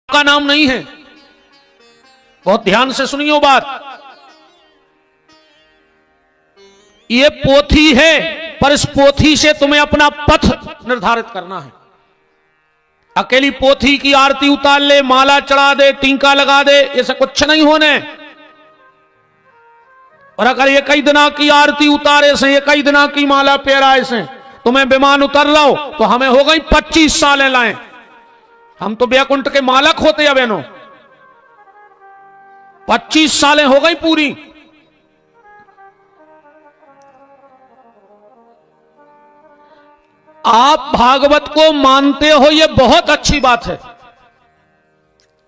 का नाम नहीं है। बहुत ध्यान से सुनियो बात। ये पोथी है, पर इस पोथी से तुम्हें अपना पथ निर्धारित करना है। अकेली पोथी की आरती उतार ले, माला चढ़ा दे, टीका लगा दे, ऐसा कुछ नहीं होने। और अगर एक ही दिना की आरती उतारे से, एक ही दिना की माला पेराए से तुम्हें विमान उतर लो, तो हमें हो गई 25 सालें लाएं। हम तो बैकुंठ के मालक होते हैं बहनों। 25 सालें हो गई पूरी। आप भागवत को मानते हो, यह बहुत अच्छी बात है,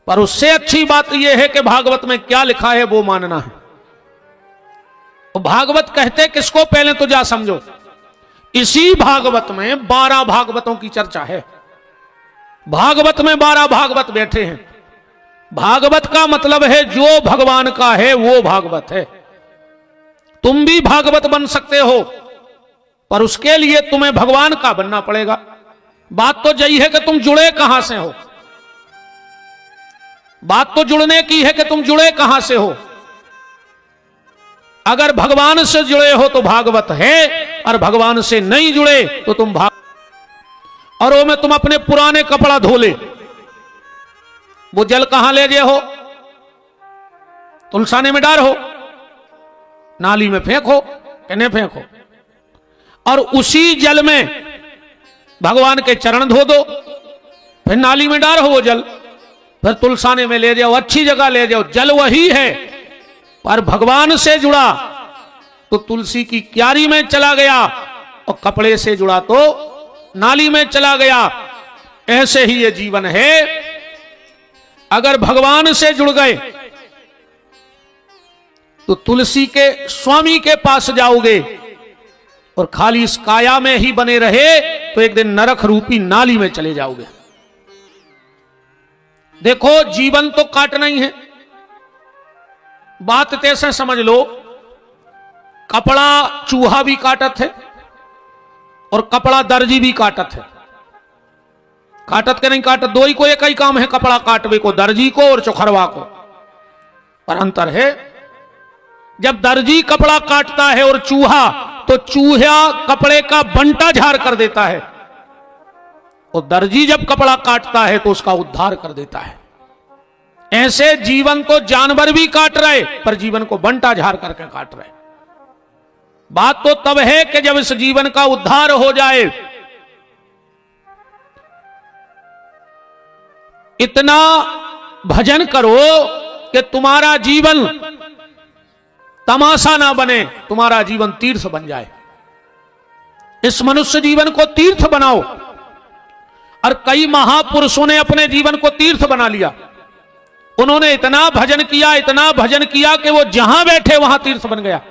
पर उससे अच्छी बात यह है कि भागवत में क्या लिखा है वो मानना है। तो भागवत कहते किसको, पहले तो जा समझो। इसी भागवत में 12 भागवतों की चर्चा है। भागवत में 12 भागवत बैठे हैं। भागवत का मतलब है जो भगवान का है वो भागवत है। तुम भी भागवत बन सकते हो, पर उसके लिए तुम्हें भगवान का बनना पड़ेगा। बात तो यही है कि तुम जुड़े कहां से हो। बात तो जुड़ने की है कि तुम जुड़े कहां से हो। अगर भगवान से जुड़े हो तो भागवत है, और भगवान से नहीं जुड़े तो तुम और वो में तुम अपने पुराने कपड़ा धो ले, वो जल कहां ले गए हो? तुलसाने में डालो, नाली में फेंको, कने फेंको, और उसी जल में भगवान के चरण धो दो, फिर नाली में डालो वो जल, फिर तुलसाने में ले जाओ, अच्छी जगह ले जाओ। जल वही है, पर भगवान से जुड़ा तो तुलसी की क्यारी में चला गया, और कपड़े से जुड़ा तो नाली में चला गया। ऐसे ही ये जीवन है। अगर भगवान से जुड़ गए तो तुलसी के स्वामी के पास जाओगे, और खाली इस काया में ही बने रहे तो एक दिन नरक रूपी नाली में चले जाओगे। देखो, जीवन तो काटना ही है। बात तैसे समझ लो, कपड़ा चूहा भी काटत है और कपड़ा दर्जी भी काटत है। काटत के नहीं काटत, दो ही को एक ही काम है, कपड़ा काटवे को दर्जी को और चोखरवा को। पर अंतर है, जब दर्जी कपड़ा काटता है और चूहा, तो चूहा कपड़े का बंटा झाड़ कर देता है, और दर्जी जब कपड़ा काटता है तो उसका उद्धार कर देता है। ऐसे जीवन तो जानवर भी काट रहे, पर जीवन को बंटा झाड़ करके काट रहे। बात तो तब है कि जब इस जीवन का उद्धार हो जाए। इतना भजन करो कि तुम्हारा जीवन तमाशा ना बने, तुम्हारा जीवन तीर्थ बन जाए। इस मनुष्य जीवन को तीर्थ बनाओ। और कई महापुरुषों ने अपने जीवन को तीर्थ बना लिया। उन्होंने इतना भजन किया, इतना भजन किया कि वो जहां बैठे वहां तीर्थ बन गया।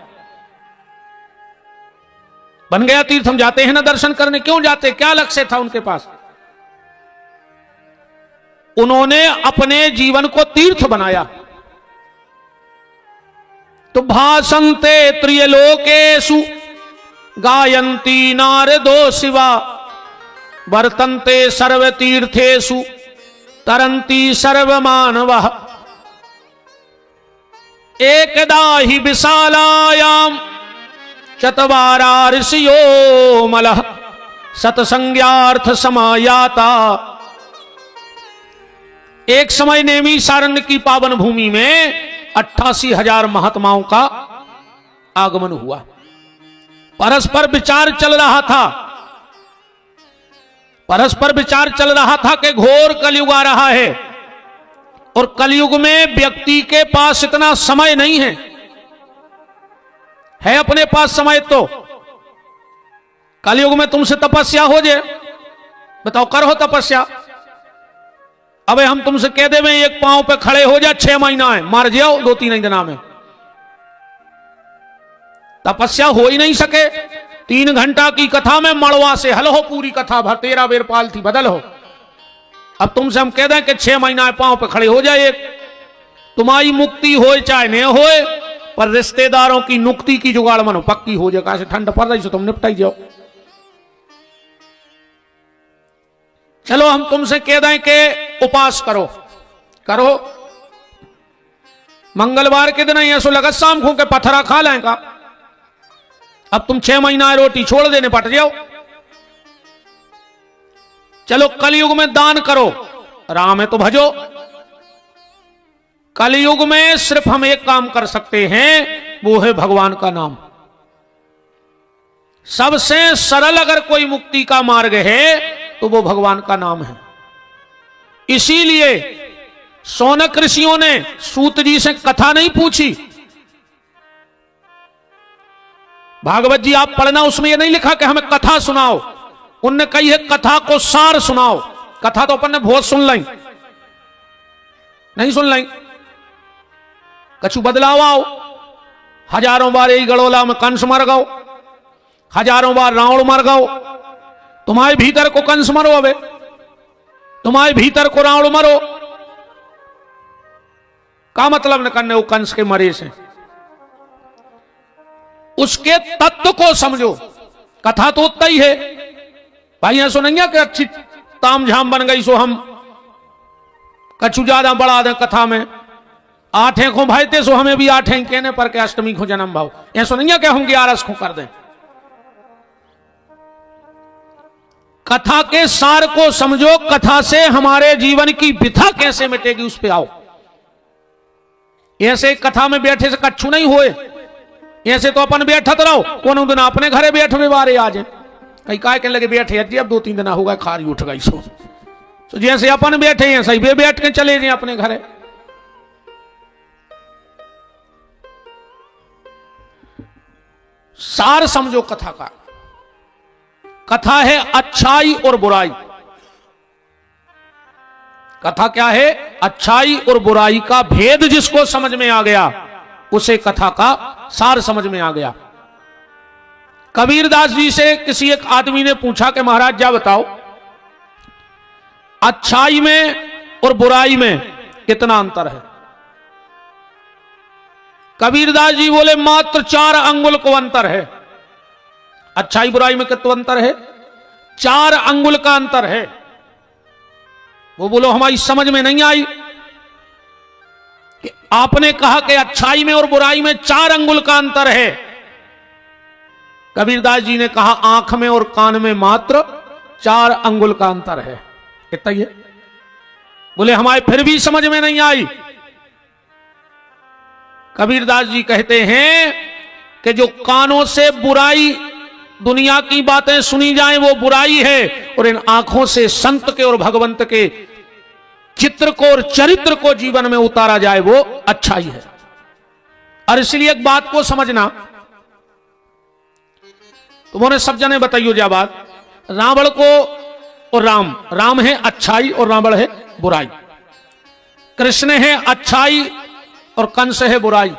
बन गया तीर्थ। हम जाते हैं ना दर्शन करने, क्यों जाते? क्या लक्ष्य था उनके पास? उन्होंने अपने जीवन को तीर्थ बनाया। तो भासन्ते त्रियलोकेषु गायन्ति नारदो शिवा, वर्तन्ते सर्वतीर्थेषु तरन्ति सर्वमानवः। एकदा हि विशालायां चत्वारा ऋषियो मलः, सत्संज्ञार्थ समायाता। एक समय नैमिषारण्य की पावन भूमि में 88,000 महात्माओं का आगमन हुआ। परस्पर विचार चल रहा था। परस्पर विचार चल रहा था कि घोर कलयुग आ रहा है, और कलयुग में व्यक्ति के पास इतना समय नहीं है। अपने पास समय तो कलयुग में तुमसे तपस्या हो जाए, बताओ करो तपस्या। अबे हम तुमसे कह दे में एक पांव पे खड़े हो जा, 6 महीना है, मार जाओ 2-3 दिना में, तपस्या हो ही नहीं सके। 3 घंटा की कथा में मड़वा से हल हो, पूरी कथा भर 13 बेर पाल थी बदल हो। अब तुमसे हम कह दें कि 6 महीना है, पांव पे खड़े हो जाए, तुम्हारी मुक्ति हो चाहे नहीं होए, पर रिश्तेदारों की नुक्ति की जुगाड़ मनो पक्की हो जाए। कहा ठंड पड़ रही, तुम निपटाई जाओ। चलो हम तुमसे कह दें कि उपास करो, करो। मंगलवार के दिन ऐसो लगा शाम को के पत्थरा खा लेगा। अब तुम 6 महीना रोटी छोड़ देने पट जाओ। चलो कलयुग में दान करो, राम है तो भजो। कलयुग में सिर्फ हम एक काम कर सकते हैं, वो है भगवान का नाम। सबसे सरल अगर कोई मुक्ति का मार्ग है तो वो भगवान का नाम है। इसीलिए शौनक ऋषियों ने सूत जी से कथा नहीं पूछी। भागवत जी आप पढ़ना, उसमें यह नहीं लिखा कि हमें कथा सुनाओ। उनने कही है कथा को सार सुनाओ। कथा तो अपन ने बहुत सुन लाई, नहीं सुन लाई, कछु बदलाव आओ। हजारों बार यही गड़ोला में कंस मर गओ, हजारों बार रावण मर गओ। तुम्हारे भीतर को कंस मरो, अबे तुम्हारे भीतर को रावण मरो। का मतलब न करने वो कंस के मरे से। उसके तत्व को समझो। कथा तो उतना ही है भाई। ऐसा नहीं है कि अच्छी तामझाम बन गई सो हम कछु ज्यादा बढ़ा दें कथा में। आठें को भाई थे सो हमें भी आठें कहने पर के अष्टमी को जन्म भाव। ऐसा नहीं है कि हम 11 को कर दें। कथा के सार को समझो। कथा से हमारे जीवन की व्यथा कैसे मिटेगी उस पे आओ। ऐसे कथा में बैठे से कच्छू नहीं होए। ऐसे तो अपन बैठत रहो, कोनो दिन अपने घरे बैठे बारे आ जाए। कहीं काय कहने लगे बैठे अब 2-3 दिन होगा खारी उठ गई सो। तो जैसे अपन बैठे हैं सही वे बैठ के चले जाए अपने घरे। सार समझो कथा का। कथा है अच्छाई और बुराई। कथा क्या है? अच्छाई और बुराई का भेद जिसको समझ में आ गया उसे कथा का सार समझ में आ गया। कबीरदास जी से किसी एक आदमी ने पूछा कि महाराज क्या बताओ, अच्छाई में और बुराई में कितना अंतर है? कबीरदास जी बोले मात्र 4 अंगुल को अंतर है। अच्छाई बुराई में कितना अंतर है? 4 अंगुल का अंतर है। वो बोलो हमारी समझ में नहीं आई कि आपने कहा कि अच्छाई में और बुराई में 4 अंगुल का अंतर है। कबीरदास जी ने कहा आंख में और कान में मात्र 4 अंगुल का अंतर है। इतना ही है। बोले हमारे फिर भी समझ में नहीं आई। कबीरदास जी कहते हैं कि जो कानों से बुराई दुनिया की बातें सुनी जाए वो बुराई है, और इन आंखों से संत के और भगवंत के चित्र को और चरित्र को जीवन में उतारा जाए वो अच्छाई है। और इसलिए एक बात को समझना, तुम्हारे सब जने बताइयो जा बात। रावण को और राम है अच्छाई और रावण है बुराई। कृष्ण है अच्छाई और कंस है बुराई।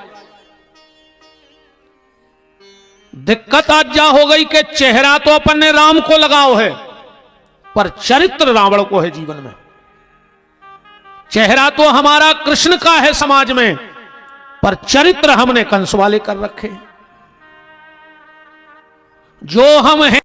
दिक्कत आज जा हो गई कि चेहरा तो अपन ने राम को लगाओ है, पर चरित्र रावण को है जीवन में। चेहरा तो हमारा कृष्ण का है समाज में, पर चरित्र हमने कंस वाले कर रखे हैं। जो हम हैं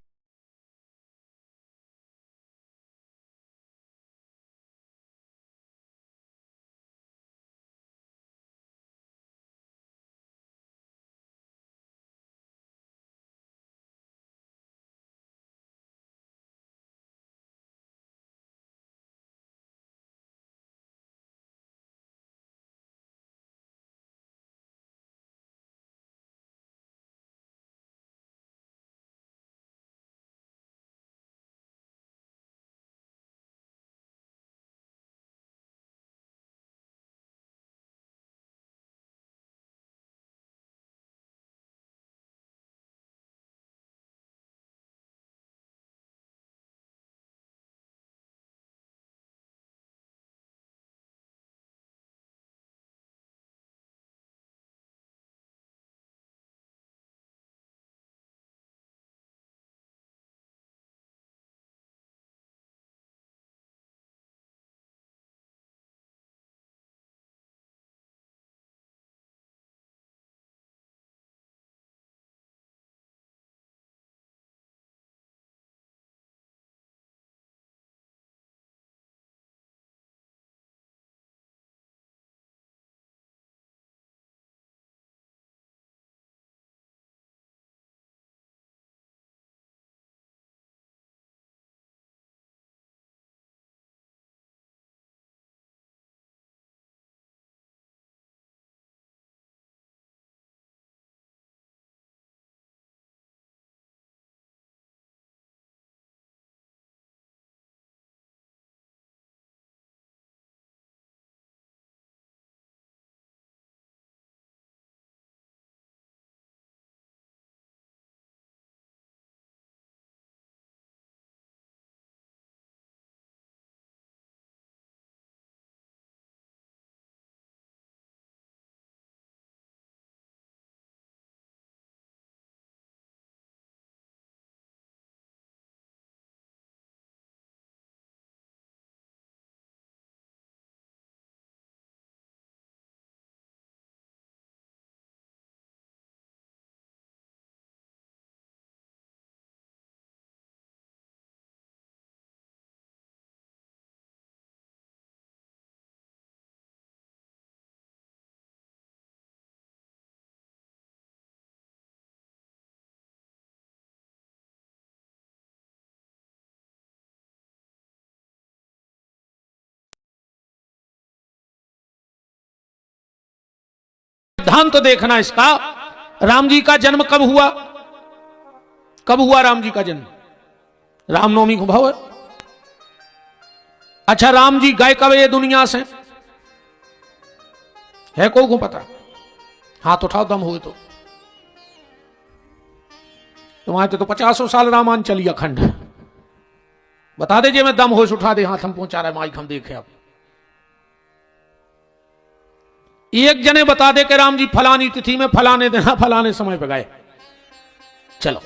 सिद्धांत देखना इसका। राम जी का जन्म कब हुआ? कब हुआ राम जी का जन्म? रामनवमी को भाव है। अच्छा, राम जी गए कब ये दुनिया से? है को पता? हाथ उठाओ दम हुए तो। तुम्हारे तो 50 साल रामायण चली अखंड। बता दीजिए, मैं दम होश उठा दे, हाथ हम पहुंचा रहे माइक हम देखे। अब एक जने बता दे कि राम जी फलानी तिथि में फलाने दिन फलाने समय पे गए। चलो,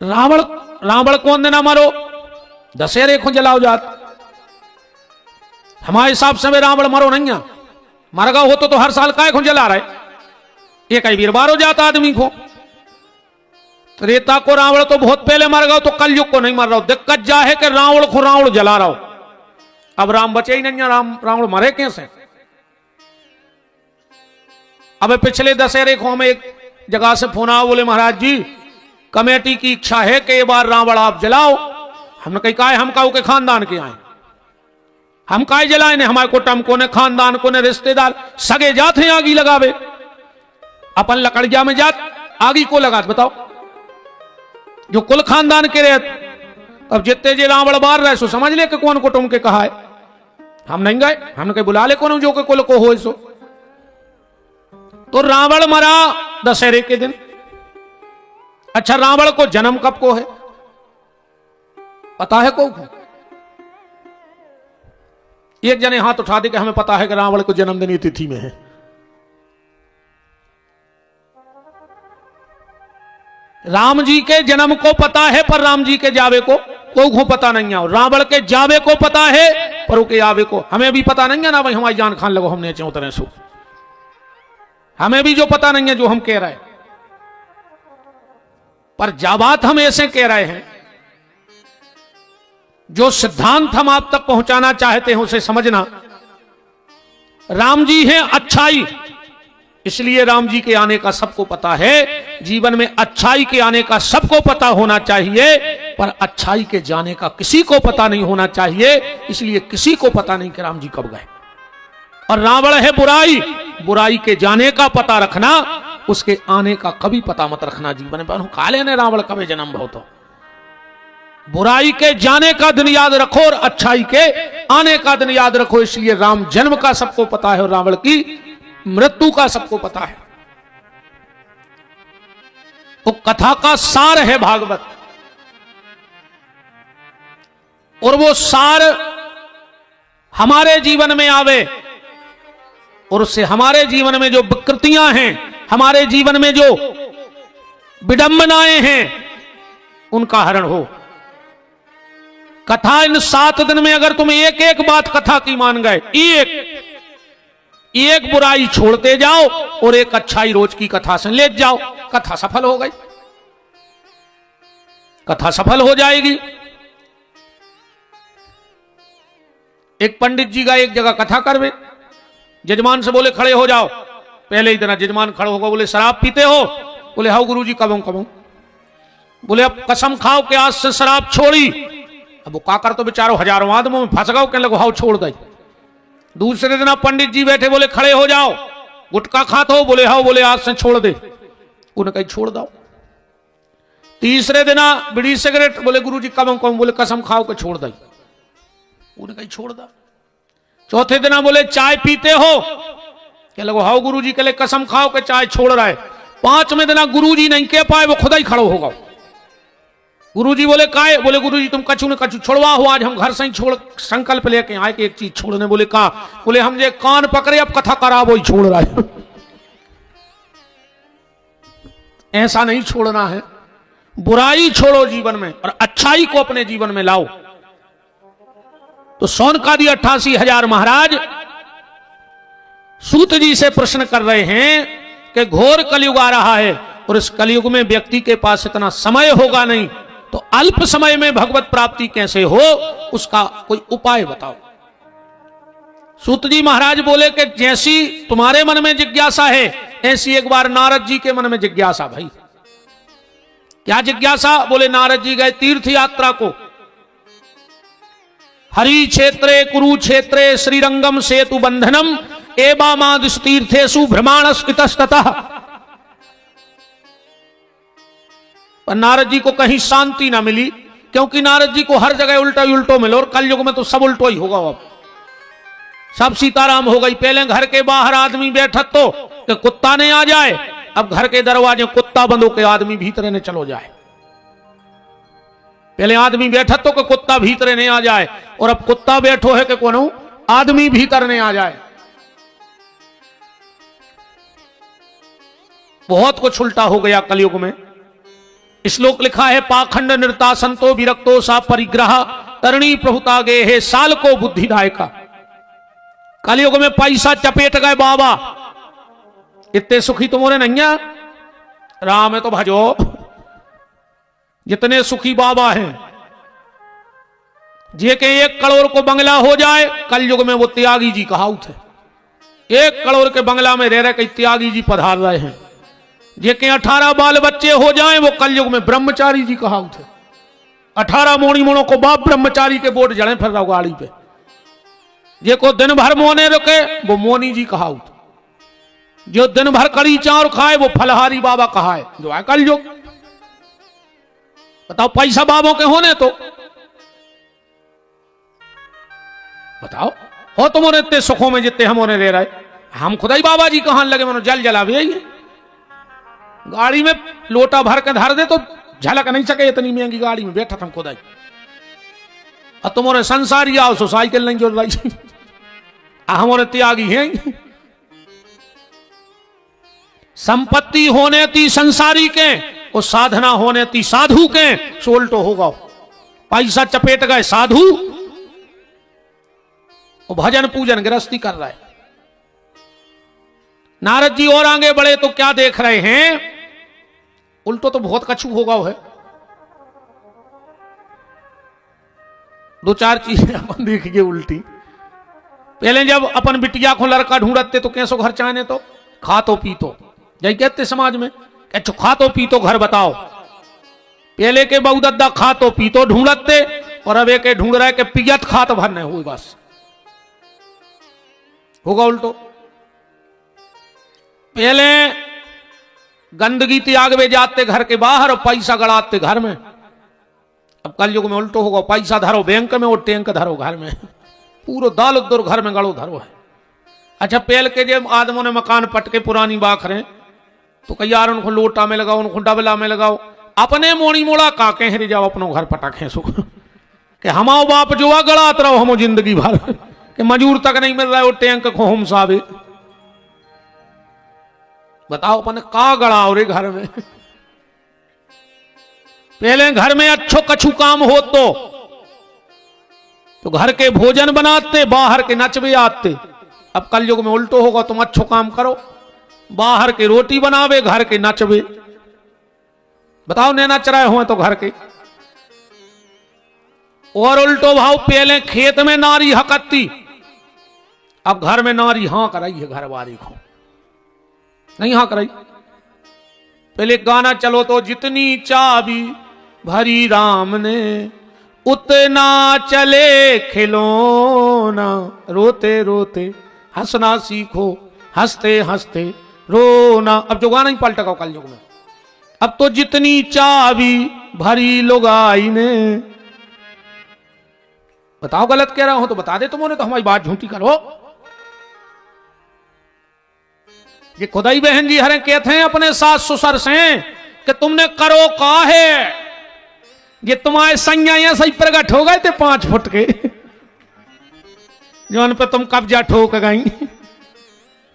रावण कौन देना मारो? दशहरे को जलाओ जात। हमारे हिसाब से रावण मरो नहीं है। मरगा हो तो हर साल काय को जला रहे? एक ही वीरवार हो जाता आदमी को। त्रेता को रावण तो बहुत पहले मर गया, तो कलयुग को नहीं मर रहा। दिक्कत जा है कि रावण को रावण जला रहा हो। अब राम बचे ही नहीं है, रावण मरे कैसे? अब पिछले दशहरे को हमें एक जगह से फोन आया, बोले महाराज जी कमेटी की इच्छा है कि ये बार रावण आप जलाओ। हमने कही का है? हम काऊ के खानदान के आए, हम काय जलाए ने? हमारे कुटुंब को ने, खानदान को ने, रिश्तेदार सगे जात हैं आगी लगावे। अपन लकड़िया में जात आगी को लगा, बताओ जो कुल खानदान के रहत। अब जितने जे रावण बार रहे सो समझ ले कि कौन कुटुंब के कहा है। हम नहीं गए, हमने कहीं बुला ले कौन जो के कुल को हो सो। तो रावण मरा दशहरे के दिन। अच्छा, रावण को जन्म कब को है पता है? को एक जने हाथ उठा दे कि हमें पता है कि रावण को जन्मदिन तिथि में है। राम जी के जन्म को पता है, पर राम जी के जावे को पता नहीं है। रावण के जावे को पता है, पर उसके आवे को हमें भी पता नहीं है ना भाई। हमारी जान खान लगो, हमने चौतरे सो हमें भी जो पता नहीं है जो हम कह रहे हैं। पर जा बात हम ऐसे कह रहे हैं, जो सिद्धांत हम आप तक पहुंचाना चाहते हैं उसे समझना। राम जी हैं अच्छाई, इसलिए राम जी के आने का सबको पता है। जीवन में अच्छाई के आने का सबको पता होना चाहिए, पर अच्छाई के जाने का किसी को पता नहीं होना चाहिए। इसलिए किसी को पता नहीं कि राम जी कब गए। और रावण है बुराई, बुराई के जाने का पता रखना, उसके आने का कभी पता मत रखना। जीवन में काले ने रावण कब जन्म भाव तो बुराई के जाने का दिन याद रखो और अच्छाई के आने का दिन याद रखो। इसलिए राम जन्म का सबको पता है और रावण की मृत्यु का सबको पता है। वो कथा का सार है भागवत, और वो सार हमारे जीवन में आवे और उससे हमारे जीवन में जो विकृतियां हैं, हमारे जीवन में जो विडंबनाएं हैं, उनका हरण हो। कथा इन 7 दिन में अगर तुम एक एक बात कथा की मान गए, एक बुराई छोड़ते जाओ और एक अच्छाई रोज की कथा से ले जाओ, कथा सफल हो गई, कथा सफल हो जाएगी। एक पंडित जी का एक जगह कथा करवे, जजमान से बोले खड़े हो जाओ। पहले ही दिन जजमान खड़े होगा, बोले शराब पीते हो? बोले हाँ गुरुजी कब कब। बोले अब कसम खाओ कि आज से शराब छोड़ी। अब वो काकर तो बेचारो हजारों आदमों में फंस गए, कहने लगो हाउ छोड़ गई। दूसरे दिन पंडित जी बैठे, बोले खड़े हो जाओ। गुटखा खाते हो? बोले हाँ। बोले आज से छोड़ दे। उन्हें कहीं छोड़ दो। तीसरे दिन बीड़ी सिगरेट? बोले गुरुजी कब कब। बोले कसम खाओ के छोड़ दई। उन्हें कहीं छोड़ दो। चौथे दिन बोले चाय पीते हो? क्या लगो हाँ गुरुजी, के लिए कसम खाओ के चाय छोड़ रहा है। 5वें दिन गुरुजी नहीं कह पाए, वो खुदा ही खड़ो होगा। गुरुजी बोले काहे? बोले गुरुजी तुम कछु न कछु छोड़वा हो, आज हम घर से ही छोड़ संकल्प लेके आए कि एक चीज छोड़ने। बोले कहा? बोले हम जे कान पकड़े अब कथा करा वो ही छोड़ रहा है। ऐसा नहीं छोड़ना है, बुराई छोड़ो जीवन में और अच्छाई को अपने जीवन में लाओ। तो सौनकादि 88,000 महाराज सूत जी से प्रश्न कर रहे हैं कि घोर कलयुग आ रहा है और इस कलयुग में व्यक्ति के पास इतना समय होगा नहीं, तो अल्प समय में भगवत प्राप्ति कैसे हो, उसका कोई उपाय बताओ। सूत जी महाराज बोले कि जैसी तुम्हारे मन में जिज्ञासा है, ऐसी एक बार नारद जी के मन में जिज्ञासा। भाई क्या जिज्ञासा? बोले नारद जी गए तीर्थ यात्रा को, हरि क्षेत्रे कुरुक्षेत्रे श्रीरंगम सेतु बंधनम एवामादिश तीर्थेषु भ्रमाणस इतस्ततः। पर नारद जी को कहीं शांति ना मिली, क्योंकि नारद जी को हर जगह उल्टा ही उल्टो मिलो, और कलयुग में तो सब उल्टो ही होगा। अब सब सीताराम हो गई। पहले घर के बाहर आदमी बैठा तो कि कुत्ता नहीं आ जाए, अब घर के दरवाजे कुत्ता बंद होकर आदमी भीतर ने चलो जाए। पहले आदमी बैठा तो कि कुत्ता भीतर नहीं आ जाए, और अब कुत्ता बैठो है कि कौन आदमी भीतर नहीं आ जाए। बहुत कुछ उल्टा हो गया कलयुग में। श्लोक लिखा है, पाखंड निर्ता संतो विरक्तो सा परिग्रह तरणी प्रभुतागे है साल को बुद्धिदायका। कलयुग में पैसा चपेट गए बाबा, इतने सुखी तुम्हारे नहीं है। राम है तो भजो, जितने सुखी बाबा हैं, जे के 1 करोड़ को बंगला हो जाए, कलयुग में वो त्यागी जी कहावत है। 1 करोड़ के बंगला में रह रहे कई त्यागी जी पधार रहे हैं। जे के 18 बाल बच्चे हो जाएं, वो कलयुग में ब्रह्मचारी जी कहावत है। 18 मोड़ी मोड़ों को बाप ब्रह्मचारी के बोर्ड जड़े फिर रहा गाड़ी पे। जे को दिन भर मोने रुके, वो मोनी जी कहावत। जो दिन भर कड़ी चावल खाए, वो फलहारी बाबा कहाए, जो है कलयुग। बताओ पैसा बाबों के होने तो बताओ हो तुमने इतने सुखों में जितने हम होने ले रहे। हम खुदा ही बाबा जी कहां लगे, मनो जल जला भी गाड़ी में लोटा भर के धर दे तो झलक नहीं सके, इतनी महंगी गाड़ी में बैठा था खुदा ही। और तुम्हारे संसारी आओ सो साइकिल नहीं जोड़ रही। हमारे त्यागी हैं। संपत्ति होने ती संसारी के, और साधना होने ती साधु के, सोल्टो होगा। पैसा चपेट गए साधु, और भजन पूजन गृहस्थी कर रहा है। नारद जी और आगे बढ़े तो क्या देख रहे हैं, उल्टो तो बहुत कछु होगा है। 2-4 चीजें अपन देखिए उल्टी। पहले जब अपन बिटिया को लड़का ढूंढते तो कैसो घर चाहने, तो खा तो पी तो, यही कहते समाज में, खा तो पी तो घर बताओ। पहले के बहु दद्दा खा तो पी तो ढूंढते, और अब एक ढूंढ रहे कि पियत खा तो भरने हुई, बस होगा उल्टो। पहले गंदगी त्यागवे जाते घर के बाहर, और पैसा गड़ाते घर में। अब कलयुग में उल्टो होगा, पैसा धरो बैंक में और टैंक धरो घर में। पूरा दाल दूर घर में गड़ो धरो है। अच्छा पहले के जब आदमों ने मकान पटके पुरानी बाखरें, तो कई यार उनको लोटा में लगाओ, उनको डबला में लगाओ। अपने मोड़ी मोड़ा काके हरी जाओ अपनो घर पटाखे सो कि हमाओ बाप जो गड़ात रहो हम जिंदगी भर, कि मजूर तक नहीं मिल रहा है वो टैंक को हम साबे। बताओ अपन का गड़ाओ रे घर में। पहले घर में अच्छो कछु काम हो तो घर के भोजन बनाते, बाहर के नचबे आते। अब कलयुग में उल्टो होगा, तुम अच्छो काम करो, बाहर के रोटी बनावे, घर के नचबे। बताओ ने नच रहे हो तो घर के। और उल्टो भाव, पहले खेत में नारी हकती, अब घर में नारी हाँ कराई है घर वाली को, नहीं हाँ कराई। पहले गाना चलो तो, जितनी चाबी भरी राम ने उतना चले खिलौना, रोते रोते हंसना सीखो, हंसते हंसते रोना। अब जो गाना ही पलटा कल युग में। अब तो जितनी चाबी भरी लुगाई ने। बताओ गलत कह रहा हूं तो बता दे, तुमने तो हमारी बात झूठी करो। ये खुदाई बहन जी हरे कहते हैं अपने सास ससुर से कि तुमने करो का है, ये तुम्हारे संज्ञा सही प्रगट हो गए थे 5 फुट के, जो उन पे तुम कब्जा ठोक गई,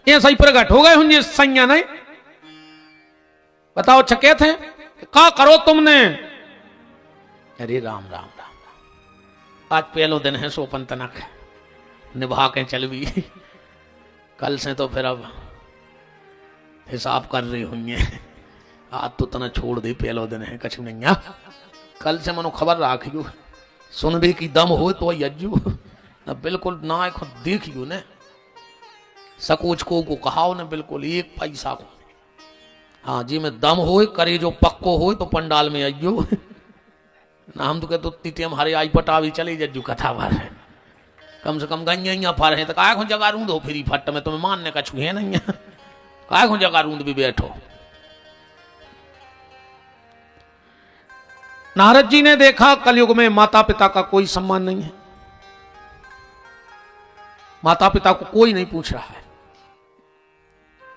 ये सही प्रगट हो गए हूं ये संज्ञा नहीं। बताओ छके थे का करो तुमने। अरे राम राम राम राम, आज पहलो दिन है सोपन तनक निभा के चल भी, कल से तो फिर अब हिसाब कर रही हुई है। आज तो तना छोड़ दी, पहलो दिन है कछु नहीं। कल से मनो खबर राखियो, सुनबे की दम हो तो यज्जू न, बिल्कुल ना खुद देखियो ने सकोच को कहाओ ने, बिल्कुल 1 पैसा को। हाँ जी में दम हो, करे जो पक्को हो तो पंडाल में आइयो ना। हम तो कहते उतनी टाइम हरे आई पटावी चले जज्जू कथा भर है। कम से कम गैया फार है तो काय को जगह रूंद हो फिरी फट में तुम्हें मानने का छुए नहीं है, काय को जगह रूंद भी बैठो। नारद जी ने देखा कलयुग में माता पिता का कोई सम्मान नहीं है, माता पिता को कोई नहीं पूछ रहा है।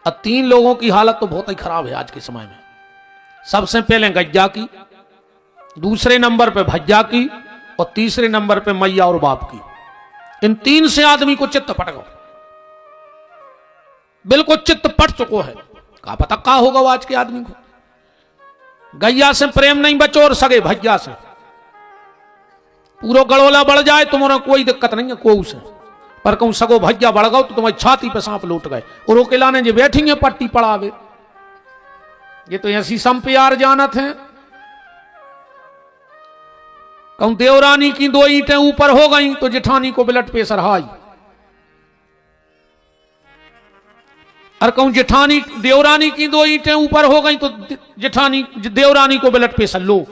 अब 3 लोगों की हालत तो बहुत ही खराब है आज के समय में। सबसे पहले गज्जा की, दूसरे नंबर पे भज्जा की और तीसरे नंबर पे मैया और बाप की। इन 3 से आदमी को चित्त पट गया, बिल्कुल चित्त पट चुको है। का पता का होगा वो आज के आदमी को। गैया से प्रेम नहीं बचो और सगे भज्जा से पूरा गड़ोला बढ़ जाए तुम्हारा कोई दिक्कत नहीं है कोऊ से, पर कहूं सगो भज्जा बढ़ गो तो तुम्हारी छाती पे सांप लूट गए और वो लाने जो बैठेंगे पट्टी पड़ावे। ये तो ऐसी संप्यार जानत है। कहूं देवरानी की 2 ईंटें ऊपर हो गई तो जेठानी को ब्लड प्रेशर हाई, और कहूं जेठानी देवरानी की 2 ईंटें ऊपर हो गई तो जेठानी देवरानी को ब्लड प्रेशर लो।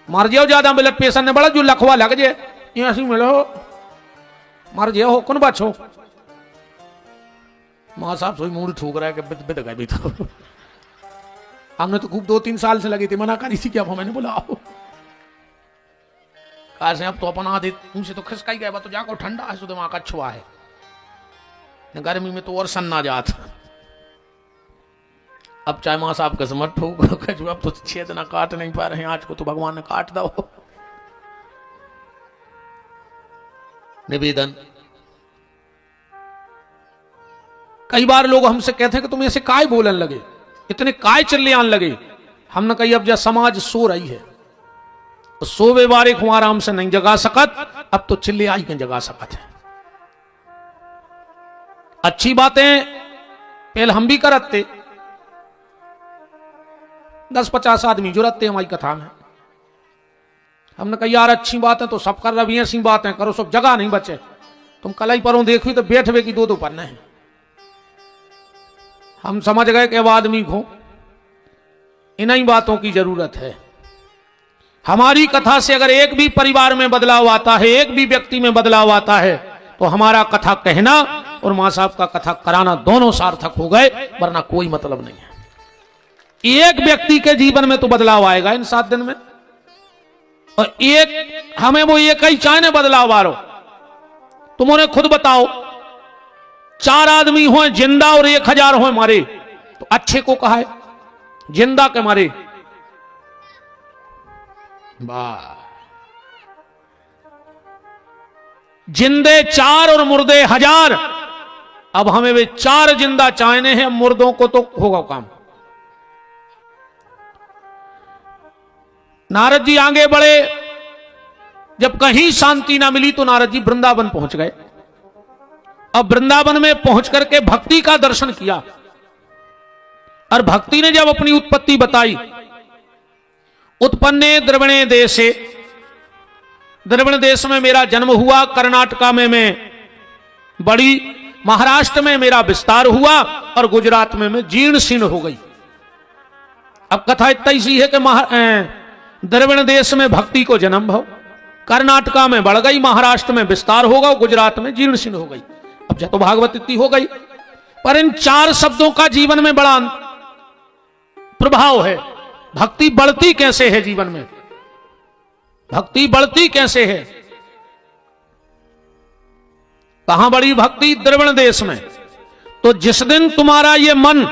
मर जाओ ज्यादा ब्लड प्रेशर ने बड़ा जो लखवा लग जाए ऐसी मिलो मर जाओ कौन बचो। मां साहब सोई मूड ठोक रहा है कि बिद गए भी तो हमने तो खूब 2-3 साल से लगी थी मना करी थी, क्या मैंने बोला आओ कहा से अब तो अपन आधे उनसे तो खिसका ही गया तो जाको ठंडा है सो दिमाग अच्छा है, गर्मी में तो और सन्ना जात। अब चाहे मां साहब किस्मत ठोक अब तो छेद ना काट नहीं पा रहे हैं, आज को तो भगवान ने काट दो। निवेदन, कई बार लोग हमसे कहते हैं कि तुम ऐसे काय बोलन लगे, इतने काय चिल्ले आन लगे। हमने कही अब जब समाज सो रही है तो सोवे बारे को आराम से नहीं जगा सकत, अब तो चिल्ले आई के जगा सकत है। अच्छी बातें पहले हम भी करते, 10-50 आदमी जुड़ते हमारी कथा में। हमने कहा यार अच्छी बात है तो सब कर रही ऐसी बातें करो, सब जगह नहीं बचे। तुम कल ही परों देखी तो बैठवे की 2-2 पन्ने हैं। हम समझ गए कि अब आदमी को इन्हीं बातों की जरूरत है। हमारी कथा से अगर एक भी परिवार में बदलाव आता है, एक भी व्यक्ति में बदलाव आता है, तो हमारा कथा कहना और मां साहब का कथा कराना दोनों सार्थक हो गए, वरना कोई मतलब नहीं है। एक व्यक्ति के जीवन में तो बदलाव आएगा इन 7 दिन में, और एक हमें वो एक ही चाहने बदलाव आ रहा। तुम उन्हें खुद बताओ, 4 आदमी हो जिंदा और 1000 हो मारे, तो अच्छे को कहा है जिंदा के मारे। वाह, जिंदे 4 और मुर्दे 1000। अब हमें वे 4 जिंदा चाहने हैं, मुर्दों को तो होगा काम। नारद जी आगे बढ़े, जब कहीं शांति ना मिली तो नारद जी वृंदावन पहुंच गए। अब वृंदावन में पहुंच करके भक्ति का दर्शन किया, और भक्ति ने जब अपनी उत्पत्ति बताई, उत्पन्ने द्रविणे देशे, द्रविण देश में मेरा जन्म हुआ, कर्नाटका में मैं बड़ी, महाराष्ट्र में मेरा विस्तार हुआ, और गुजरात में मैं जीर्ण शीर्ण हो गई। अब कथा इतना सी है कि द्रविण देश में भक्ति को जन्म भाव, कर्नाटका में बढ़ गई, महाराष्ट्र में विस्तार होगा, गुजरात में जीर्ण शीर्ण हो गई। अब जब तो भागवत इतनी हो गई, पर इन 4 शब्दों का जीवन में बड़ा प्रभाव है। भक्ति बढ़ती कैसे है जीवन में, भक्ति बढ़ती कैसे है? कहां बड़ी भक्ति? द्रविण देश में। तो जिस दिन तुम्हारा ये मन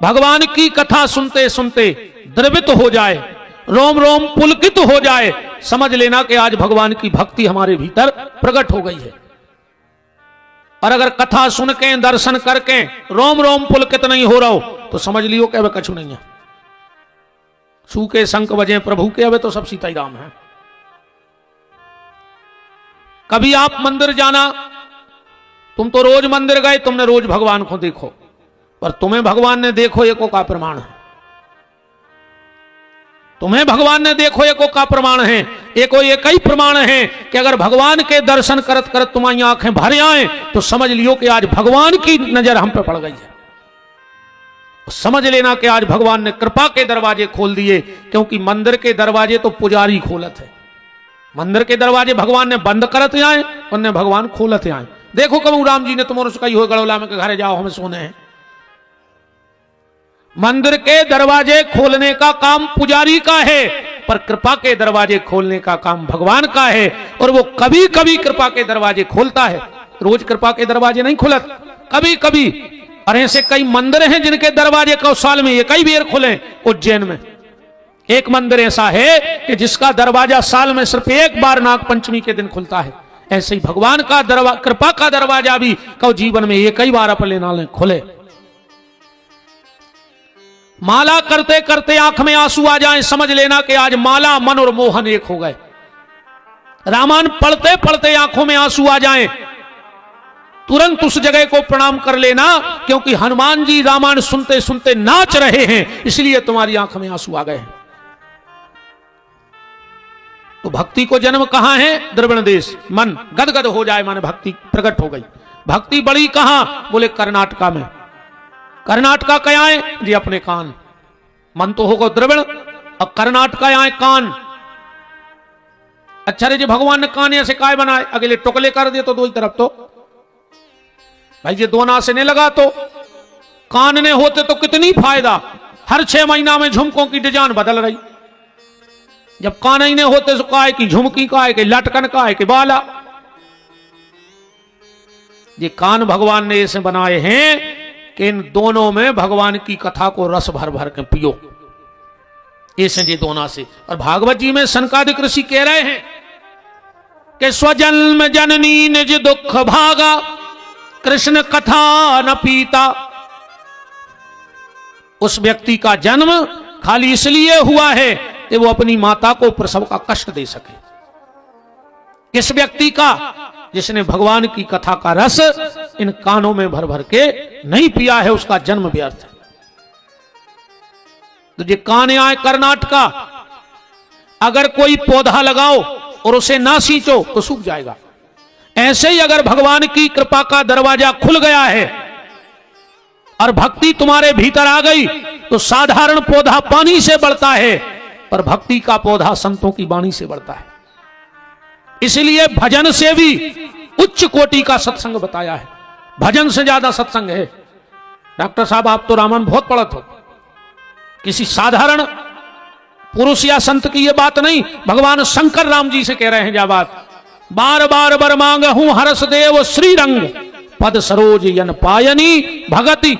भगवान की कथा सुनते सुनते द्रवित हो जाए, रोम रोम पुलकित हो जाए, समझ लेना कि आज भगवान की भक्ति हमारे भीतर प्रकट हो गई है। और अगर कथा सुन के दर्शन करके रोम रोम पुलकित नहीं हो रहा हो तो समझ लियो कि अब कछु नहीं है। सूके शंख बजे प्रभु के, अब तो सब सीता ही राम है। कभी आप मंदिर जाना, तुम तो रोज मंदिर गए, तुमने रोज भगवान को देखो, पर तुम्हें भगवान ने देखो एको का प्रमाण है। तुम्हें भगवान ने देखो एको का प्रमाण है। एको एक ही प्रमाण है कि अगर भगवान के दर्शन करत करत तुम्हारी आंखें भर आए तो समझ लियो कि आज भगवान की नजर हम पे पड़ गई है। समझ लेना कि आज भगवान ने कृपा के दरवाजे खोल दिए, क्योंकि मंदिर के दरवाजे तो पुजारी खोलत है, मंदिर के दरवाजे भगवान ने बंद करते आए, उनने भगवान खोलते आए। देखो कबू राम जी ने तुम्हारे से कही हो गड़ौला में घर जाओ हमें सोने हैं। मंदिर के दरवाजे खोलने का काम पुजारी का है, पर कृपा के दरवाजे खोलने का काम भगवान का है। और वो कभी कभी कृपा के दरवाजे खोलता है, रोज कृपा के दरवाजे नहीं खुलत, कभी कभी। और ऐसे कई मंदिर हैं जिनके दरवाजे को साल में कई बार खुले। उज्जैन में एक मंदिर ऐसा है कि जिसका दरवाजा साल में सिर्फ एक बार नाग पंचमी के दिन खुलता है। ऐसे ही भगवान का कृपा का दरवाजा भी कौ जीवन में एक ही बार अपने नाले खुले। माला करते करते आंख में आंसू आ जाए, समझ लेना कि आज माला मन और मोहन एक हो गए। रामायण पढ़ते पढ़ते आंखों में आंसू आ जाए, तुरंत उस जगह को प्रणाम कर लेना, क्योंकि हनुमान जी रामायण सुनते सुनते नाच रहे हैं, इसलिए तुम्हारी आंख में आंसू आ गए हैं। तो भक्ति को जन्म कहां है? द्रविड़ देश। मन गदगद हो जाए माने भक्ति प्रकट हो गई। भक्ति बड़ी कहां? बोले कर्नाटका में। कर्नाटका क्या है जी? अपने कान। मन तो होगा द्रविड़ और कर्नाटका आए कान। अच्छा रे जी, भगवान ने कान ऐसे काय बनाए? अगले टुकले कर दिए तो दो ही तरफ। तो भाई ये दोना से नहीं लगा तो कान ने होते तो कितनी फायदा। हर 6 महीना में झुमकों की डिजाइन बदल रही। जब कान ही नहीं होते तो काय की झुमकी, काय के लटकन, काय के बाला। ये कान भगवान ने ऐसे बनाए हैं कि इन दोनों में भगवान की कथा को रस भर भर के पियो, ऐसे ये दोनों से। और भागवत जी में सनकादिक ऋषि कह रहे हैं कि स्वजन्म जननी निज दुख भागा, कृष्ण कथा न पीता। उस व्यक्ति का जन्म खाली इसलिए हुआ है कि वो अपनी माता को प्रसव का कष्ट दे सके। किस व्यक्ति का? जिसने भगवान की कथा का रस इन कानों में भर भर के नहीं पिया है, उसका जन्म व्यर्थ है। तो ये कान आए कर्नाटका। अगर कोई पौधा लगाओ और उसे ना सींचो तो सूख जाएगा। ऐसे ही अगर भगवान की कृपा का दरवाजा खुल गया है और भक्ति तुम्हारे भीतर आ गई तो साधारण पौधा पानी से बढ़ता है, पर भक्ति का पौधा संतों की वाणी से बढ़ता है। इसलिए भजन से भी उच्च कोटि का सत्संग बताया है। भजन से ज्यादा सत्संग है। डॉक्टर साहब आप तो रामायण बहुत पढ़त हो, किसी साधारण पुरुष या संत की यह बात नहीं, भगवान शंकर राम जी से कह रहे हैं जा बात। बार बार बर मांग हूं हरस देव श्रीरंग, पद सरोज यन पायनी भगति।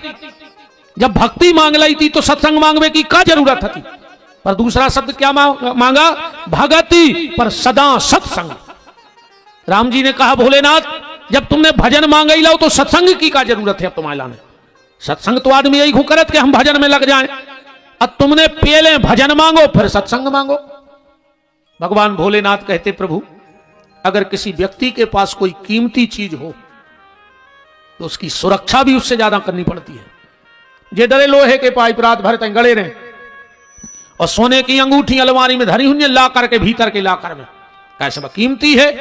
जब भक्ति मांग ली थी तो सत्संग मांगने की क्या जरूरत थी? पर दूसरा शब्द क्या मांगा? भगति, पर सदा सत्संग। राम जी ने कहा भोलेनाथ जब तुमने भजन मांग ही लो तो सत्संग की क्या जरूरत है? अब तुम्हारे लाने सत्संग तो आदमी यही करत कि हम भजन में लग जाएं। अब तुमने पहले भजन मांगो फिर सत्संग मांगो। भगवान भोलेनाथ कहते प्रभु अगर किसी व्यक्ति के पास कोई कीमती चीज हो तो उसकी सुरक्षा भी उससे ज्यादा करनी पड़ती है। जे डरे लोहे के पाइप रात भर तक गड़े रहे और सोने की अंगूठी अलमारी में धरी हुई ला करके भीतर के लाकर में, कैसे कीमती है।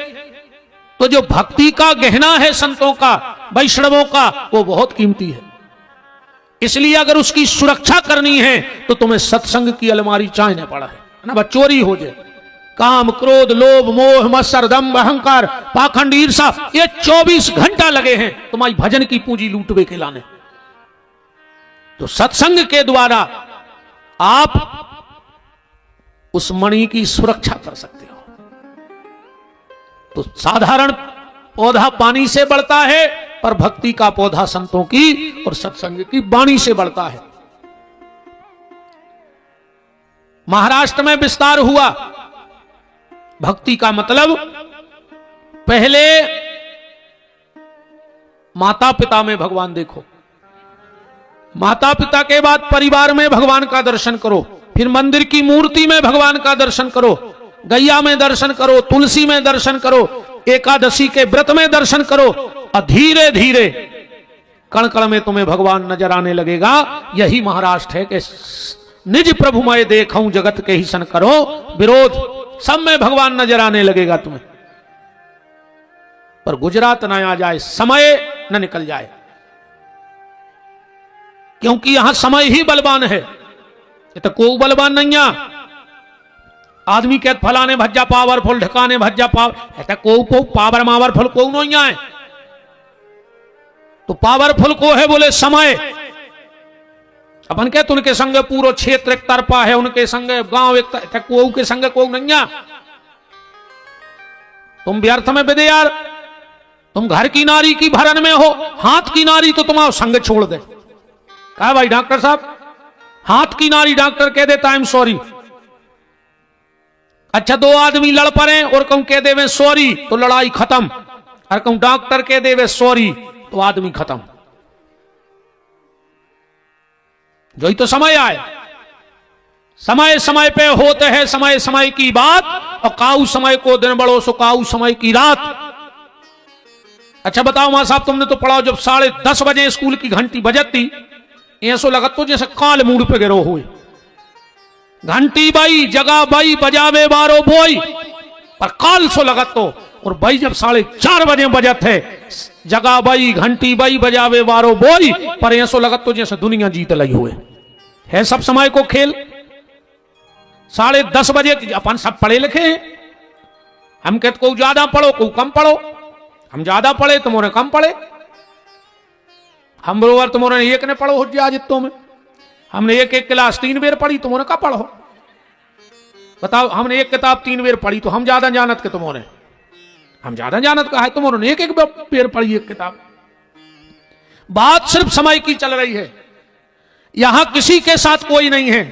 तो जो भक्ति का गहना है संतों का, वैष्णवों का, वो बहुत कीमती है। इसलिए अगर उसकी सुरक्षा करनी है तो तुम्हें सत्संग की अलमारी चाहने पड़ा है ना। चोरी हो जाए, काम क्रोध लोभ मोह मत्सर दम्भ अहंकार पाखंड ईर्षा, ये 24 घंटा लगे हैं तुम्हारी भजन की पूंजी लूटवे के लाने। तो सत्संग के द्वारा आप उस मणि की सुरक्षा कर सकते हो। तो साधारण पौधा पानी से बढ़ता है, पर भक्ति का पौधा संतों की और सत्संग की वाणी से बढ़ता है। महाराष्ट्र में विस्तार हुआ भक्ति का। मतलब पहले माता पिता में भगवान देखो, माता पिता के बाद परिवार में भगवान का दर्शन करो, फिर मंदिर की मूर्ति में भगवान का दर्शन करो, गैया में दर्शन करो, तुलसी में दर्शन करो, एकादशी के व्रत में दर्शन करो, और धीरे धीरे कण कण में तुम्हें भगवान नजर आने लगेगा। यही महाराष्ट्र है कि निज प्रभु मैं देखूं जगत के ही सन करो विरोध, सब में भगवान नजर आने लगेगा तुम्हें। पर गुजरात ना आ जाए, समय न निकल जाए, क्योंकि यहां समय ही बलवान है। ये तो कोई बलवान नहीं है। आदमी कहते फलाने भज्जा पावरफुल, ढकाने भज्जा पावर, ऐसा को पावर मावरफुल को नहीं आए। तो पावरफुल को है बोले समय। अपन कहते उनके संग पूरा क्षेत्र एक तरफा है, उनके संग गांव एक तरफा, को के संग को नहीं आ। तुम व्यर्थ में बेदे यार, तुम घर की नारी की भरन में हो, हाथ की नारी तो तुम्हारा संग छोड़ दे। कहा भाई डॉक्टर साहब, हाथ की नारी डॉक्टर कह देता आई एम सॉरी। अच्छा दो आदमी लड़ पड़े और कहूं कह देवे सॉरी तो लड़ाई खत्म, और कहूं डॉक्टर कह देवे सॉरी तो आदमी खत्म। जो ही तो समय आए, समय समय पे होते हैं समय समय की बात, और काऊ समय को दिन बड़ो सो काऊ समय की रात। अच्छा बताओ मां साहब, तुमने तो पढ़ा जब 10:30 बजे स्कूल की घंटी बजती, ऐसो लगत तो जैसे काल मूड पे गिरो हुए। घंटी बाई जगा बाई बजावे बारो बोई, पर काल सो लगत तो। और भाई जब 4:30 बजे बजत है, जगा बाई घंटी बाई बजावे बारो बोई, पर ऐसो लगत तो जैसे दुनिया जीत लगी हुए है। सब समय को खेल। 10:30 बजे अपन सब पढ़े लिखे हैं। हम कहते को ज्यादा पढ़ो को कम पढ़ो, हम ज्यादा पढ़े तुम्हारे कम पढ़े। हम बरोबर तुम्हारे एक ने पढ़ो हो जा जितों में, हमने एक क्लास 3 बेर पढ़ी, तुम्हारे का पढ़ो। बताओ, हमने एक किताब 3 बेर पढ़ी तो हम ज्यादा जानत के तुम्हारे, हम ज्यादा जानत का है, तुम्हारे एक बेर पढ़ी एक किताब। बात सिर्फ समय की चल रही है, यहां किसी के साथ कोई नहीं है।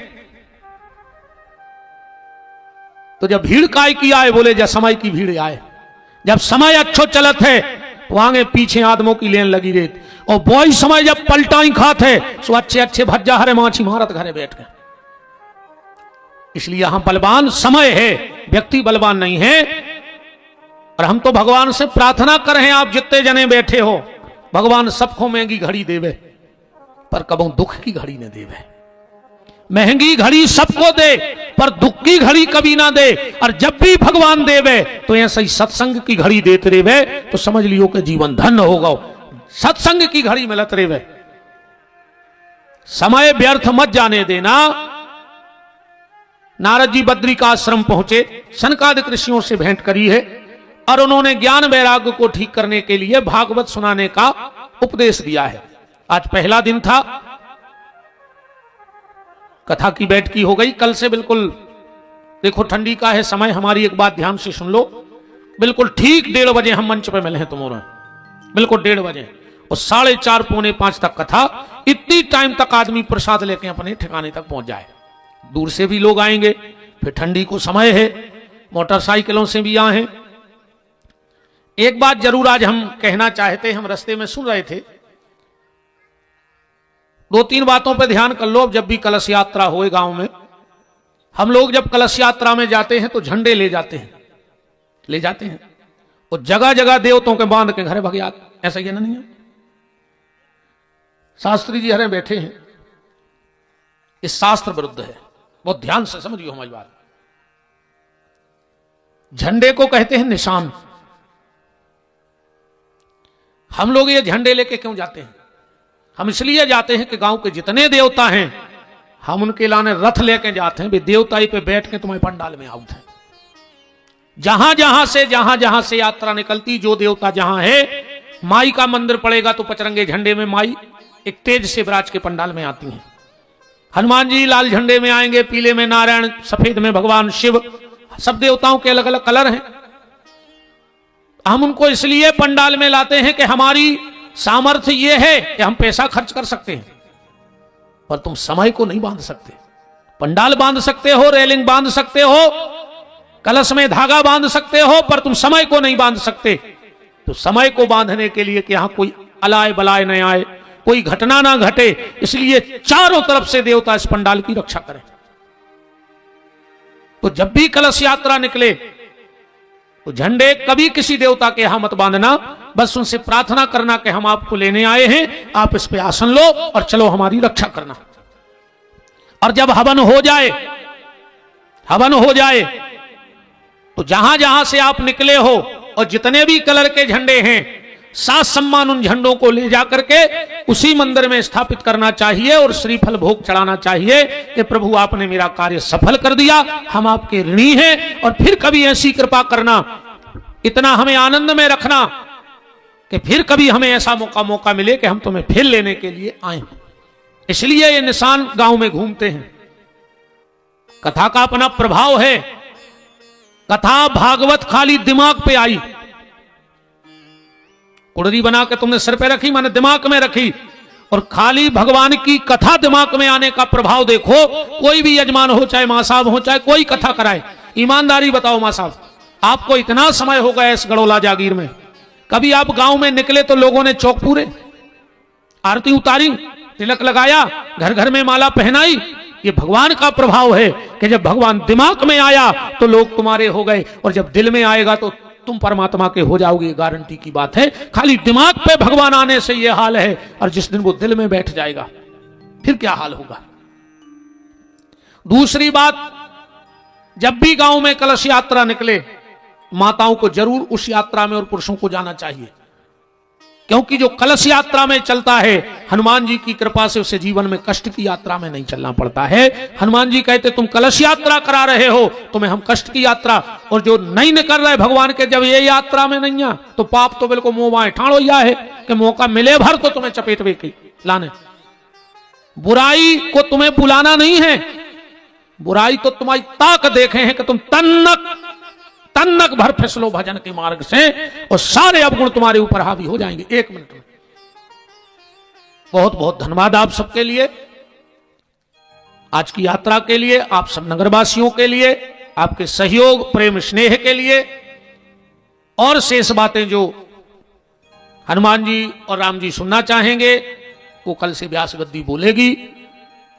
तो जब भीड़ काय की आए, बोले जब समय की भीड़ आए, जब समय अच्छो चलत है तो आगे पीछे आदमों की लेन लगी रहती, और वही समय जब पलटाई खाते सो अच्छे अच्छे भज्जा हरे माछी मारत घरे बैठ गए। इसलिए यहां बलवान समय है, व्यक्ति बलवान नहीं है। और हम तो भगवान से प्रार्थना कर रहे हैं, आप जितने जने बैठे हो, भगवान सबको महंगी घड़ी देवे, पर कबो दुख की घड़ी न देवे। महंगी घड़ी सबको दे, पर दुख की घड़ी कभी ना दे। और जब भी भगवान देवे तो ऐसा ही सत्संग की घड़ी देते रेवे, तो समझ लियो कि जीवन धन्य होगा। सत्संग की घड़ी मिलत रेवे, समय व्यर्थ मत जाने देना। नारद जी बद्री का आश्रम पहुंचे, सनकादिक ऋषियों से भेंट करी है, और उन्होंने ज्ञान वैराग्य को ठीक करने के लिए भागवत सुनाने का उपदेश दिया है। आज पहला दिन था, कथा की बैठकी हो गई। कल से बिल्कुल देखो ठंडी का है समय, हमारी एक बात ध्यान से सुन लो, बिल्कुल ठीक 1:30 बजे हम मंच पे मिले हैं तुम्हारा, बिल्कुल 1:30 बजे, और 4:30 पौने 5 तक कथा। इतनी टाइम तक आदमी प्रसाद लेके अपने ठिकाने तक पहुंच जाए। दूर से भी लोग आएंगे, फिर ठंडी को समय है, मोटरसाइकिलों से भी आए हैं। एक बात जरूर आज हम कहना चाहते हैं, हम रास्ते में सुन रहे थे, 2-3 बातों पे ध्यान कर लो। जब भी कलश यात्रा होए गांव में, हम लोग जब कलश यात्रा में जाते हैं तो झंडे ले जाते हैं, और जगह जगह देवतों के बांध के घरे भग जाते। ऐसा ही ना नहीं है? शास्त्री जी हरे बैठे हैं, इस शास्त्र विरुद्ध है, बहुत ध्यान से समझिए हमारी बात। झंडे को कहते हैं निशान। हम लोग ये झंडे लेके क्यों जाते हैं? हम इसलिए जाते हैं कि गांव के जितने देवता हैं, हम उनके लाने रथ लेके जाते हैं, वे देवताई पे बैठ के तुम्हें पंडाल में आउट है। जहां जहां से यात्रा निकलती, जो देवता जहां है, माई का मंदिर पड़ेगा तो पचरंगे झंडे में माई एक तेज से विराज के पंडाल में आती हैं। हनुमान जी लाल झंडे में आएंगे, पीले में नारायण, सफेद में भगवान शिव। सब देवताओं के अलग अलग कलर हैं। हम उनको इसलिए पंडाल में लाते हैं कि हमारी सामर्थ्य यह है कि हम पैसा खर्च कर सकते हैं, पर तुम समय को नहीं बांध सकते। पंडाल बांध सकते हो, रेलिंग बांध सकते हो, कलश में धागा बांध सकते हो, पर तुम समय को नहीं बांध सकते। तो समय को बांधने के लिए कि यहां कोई अलाय बलाय न आए, कोई घटना ना घटे, इसलिए चारों तरफ से देवता इस पंडाल की रक्षा करें। तो जब भी कलश यात्रा निकले तो झंडे कभी किसी देवता के यहां मत बांधना, बस उनसे प्रार्थना करना कि हम आपको लेने आए हैं, आप इस पे आसन लो और चलो हमारी रक्षा करना। और जब हवन हो जाए तो जहां जहां से आप निकले हो और जितने भी कलर के झंडे हैं, सात सम्मान उन झंडों को ले जाकर के उसी मंदिर में स्थापित करना चाहिए और श्रीफल भोग चढ़ाना चाहिए कि प्रभु आपने मेरा कार्य सफल कर दिया, हम आपके ऋणी हैं। और फिर कभी ऐसी कृपा करना, इतना हमें आनंद में रखना कि फिर कभी हमें ऐसा मौका मिले कि हम तुम्हें फिर लेने के लिए आए। इसलिए ये निशान गांव में घूमते हैं। कथा का अपना प्रभाव है। कथा भागवत खाली दिमाग पे आई, कुड़री बना के तुमने सिर पे रखी, माने दिमाग में रखी, और खाली भगवान की कथा दिमाग में आने का प्रभाव देखो। कोई भी यजमान हो, चाहे मां साहब हो, चाहे कोई कथा कराए, ईमानदारी बताओ मां साहब, आपको इतना समय हो गया इस गड़ोला जागीर में, कभी आप गांव में निकले तो लोगों ने चौक पूरे, आरती उतारी, तिलक लगाया, घर घर में माला पहनाई? ये भगवान का प्रभाव है कि जब भगवान दिमाग में आया तो लोग तुम्हारे हो गए, और जब दिल में आएगा तो तुम परमात्मा के हो जाओगे। गारंटी की बात है। खाली दिमाग पे भगवान आने से यह हाल है, और जिस दिन वो दिल में बैठ जाएगा फिर क्या हाल होगा। दूसरी बात, जब भी गांव में कलश यात्रा निकले, माताओं को जरूर उस यात्रा में और पुरुषों को जाना चाहिए, क्योंकि जो कलश यात्रा में चलता है, हनुमान जी की कृपा से उसे जीवन में कष्ट की यात्रा में नहीं चलना पड़ता है। हनुमान जी कहते तुम कलश यात्रा करा रहे हो, तुम्हें हम कष्ट की यात्रा, और जो नहीं निकल रहे भगवान के जब ये यात्रा में नहीं आ, तो पाप तो बिल्कुल मुंह बाएं ठाड़ो या है कि मौका मिले भर तो तुम्हें चपेट वे की लाने। बुराई को तुम्हें बुलाना नहीं है, बुराई तो तुम्हारी ताक देखे हैं कि तुम तन्नक भर फिसलो भजन के मार्ग से, और सारे अवगुण तुम्हारे ऊपर हावी हो जाएंगे 1 मिनट में। बहुत बहुत धन्यवाद आप सबके लिए, आज की यात्रा के लिए, आप सब नगरवासियों के लिए, आपके सहयोग प्रेम स्नेह के लिए। और शेष बातें जो हनुमान जी और राम जी सुनना चाहेंगे वो कल से व्यास गद्दी बोलेगी।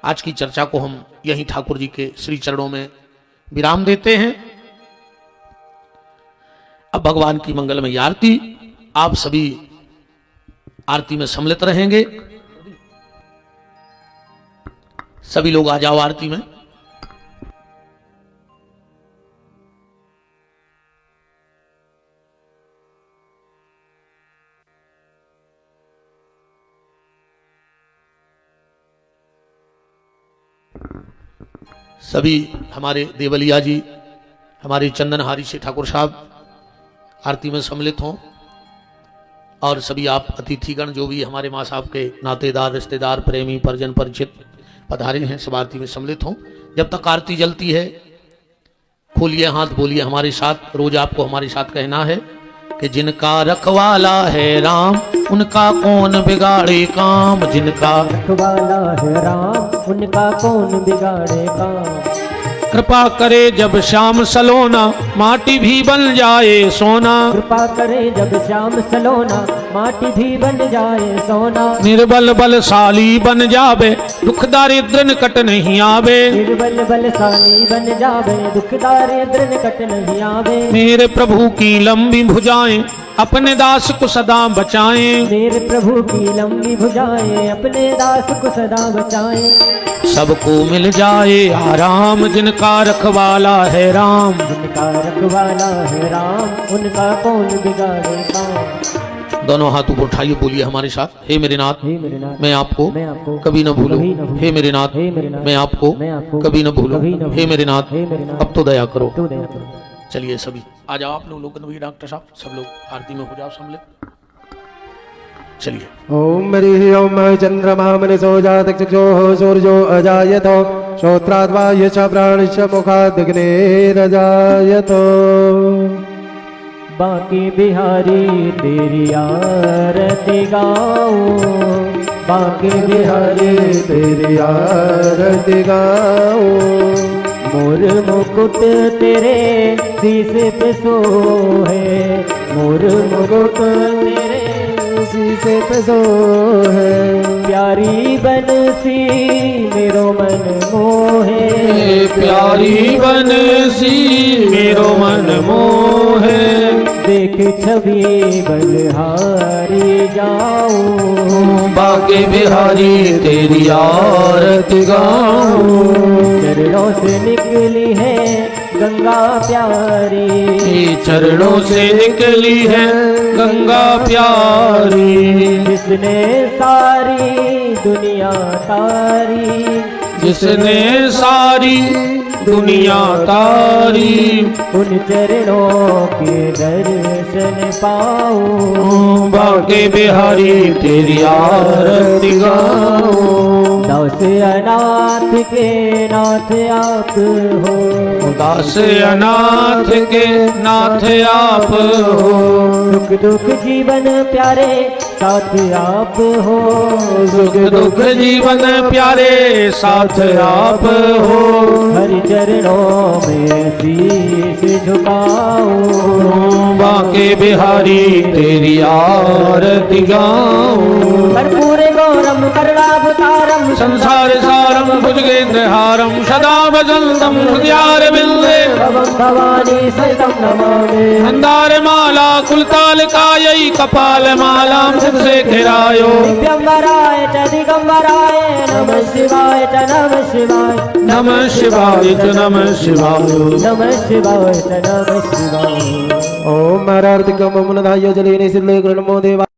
आज की चर्चा को हम यहीं ठाकुर जी के श्री चरणों में विराम देते हैं। अब भगवान की मंगलमय आरती, आप सभी आरती में सम्मिलित रहेंगे। सभी लोग आ जाओ आरती में। सभी हमारे देवलिया जी, हमारे चंदनहारी से ठाकुर साहब आरती में सम्मिलित हों, और सभी आप अतिथिगण जो भी हमारे माँ साहब के नातेदार, रिश्तेदार, प्रेमी, परिजन, परिचित पधारे हैं, सब आरती में सम्मिलित हों। जब तक आरती जलती है खोलिए हाथ, बोलिए हमारे साथ। रोज आपको हमारे साथ कहना है कि जिनका रखवाला है राम, उनका कौन बिगाड़े काम। जिनका रखवाला है राम, उनका कौन बिगाड़े काम। कृपा करे जब श्याम सलोना, माटी भी बन जाए सोना। कृपा करे जब श्याम सलोना, माटी भी बन जाए सोना। निर्बल बलशाली बन जावे, दुख दारिद्र निकट नहीं आवे। निर्बल बलशाली बन जावे, दुख दारिद्र निकट नहीं आवे। मेरे प्रभु की लंबी भुजाएं अपने दास को सदा बचाएं। मेरे प्रभु की लंबी भुजाएं अपने दास को सदा बचाएं। सबको मिल जाए आराम, जिनका रखवाला है राम। जिनका रखवाला है राम, उनका कौन बिगाड़े काम। दोनों हाथ ऊपर उठाइए, बोलिए हमारे साथ। हे मेरे नाथ, मैं आपको कभी न भूलूं। हे मेरे नाथ, मैं आपको कभी न भूलूं। हे मेरे नाथ, अब तो दया करो। चलिए सभी आ जाओ, आप लोग भी डॉक्टर साहब सब लोग आरती में हो जाओ सम्मिलित। चलिए। ओम हरि ओम चंद्रमा मनसो जात चक्षुः सूर्यो अजायत श्रोत्राद्वाय च प्राणश्च मुखादग्नेरजायत। बांके बिहारी तेरी आरती गाऊं। बांके बिहारी तेरी आरती गाऊं। मोर मुकुट तेरे शीश पे सोहे। मोर मुकुट तेरे शीश पे सोहे। प्यारी बनसी मेरो मन मोहे। प्यारी बनसी मेरो मन मोहे। देख छवि बलिहारी जाऊं। बांके बिहारी तेरी आरती गाऊं। चरणों से निकली है गंगा प्यारी, चरणों से निकली है गंगा प्यारी। जिसने सारी दुनिया तारी, जिसने सारी दुनिया तारी, उन चरणों के दर्शन पाऊं, बांके बिहारी तेरी आरती गाऊं। दास अनाथ के नाथ आप हो, दास अनाथ के नाथ आप हो, सुख दुख जीवन प्यारे साथ आप हो, सुख दुख जीवन प्यारे साथ आप हो। हरि चरणों में शीश झुकाऊं, बांके बिहारी तेरी आरती गाऊं। कर्पूर गौरम करुणावतारम, संसार सारम भुजगेंद्र हारम सदा भजन्तम हृदयार बिंदे। भवं भवानी सहितं नमामि, मंदार माला कुलताल कायै कपाल मालां से घिरायो। दिगंबराय च दिगंबराय नमः शिवाय च नमः शिवाय, नमः शिवाय च नमः शिवाय, नमः शिवाय च नमः शिवाय। ओम मरार्तिकम मुनदाय जलेने सिल्ले नमो देवा।